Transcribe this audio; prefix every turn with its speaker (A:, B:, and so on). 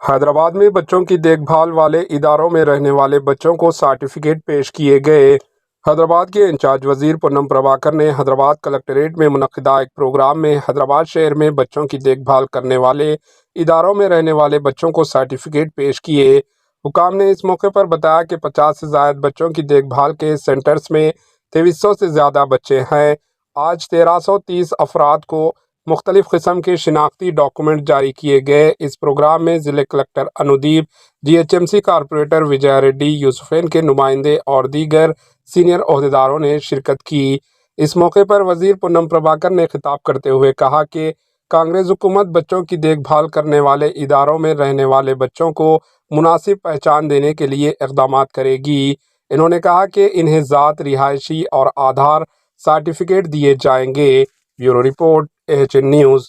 A: حیدرآباد میں بچوں کی دیکھ بھال والے اداروں میں رہنے والے بچوں کو سرٹیفکیٹ پیش کیے گئے۔ حیدرآباد کے انچارج وزیر پونم پربھاکر نے حیدرآباد کلکٹریٹ میں منعقدہ ایک پروگرام میں حیدرآباد شہر میں بچوں کی دیکھ بھال کرنے والے اداروں میں رہنے والے بچوں کو سرٹیفکیٹ پیش کیے۔ حکام نے اس موقع پر بتایا کہ 50 سے زائد بچوں کی دیکھ بھال کے سینٹرز میں 2300 سے زیادہ بچے ہیں۔ آج 1330 افراد کو مختلف قسم کے شناختی ڈاکومنٹ جاری کیے گئے۔ اس پروگرام میں ضلع collector Anudeep, G H M C corporator Vijay Reddy, Yousufain کے نمائندے اور دیگر سینئر عہدیداروں نے شرکت کی۔ اس موقع پر وزیر پونم پربھاکر نے خطاب کرتے ہوئے کہا کہ کانگریس حکومت بچوں کی دیکھ بھال کرنے والے اداروں میں رہنے والے بچوں کو مناسب پہچان دینے کے لیے اقدامات کرے گی۔ انہوں نے کہا کہ انہیں ذات، رہائشی اور آدھار سرٹیفکیٹ دیے جائیں گے۔ Bureau report, AHN news.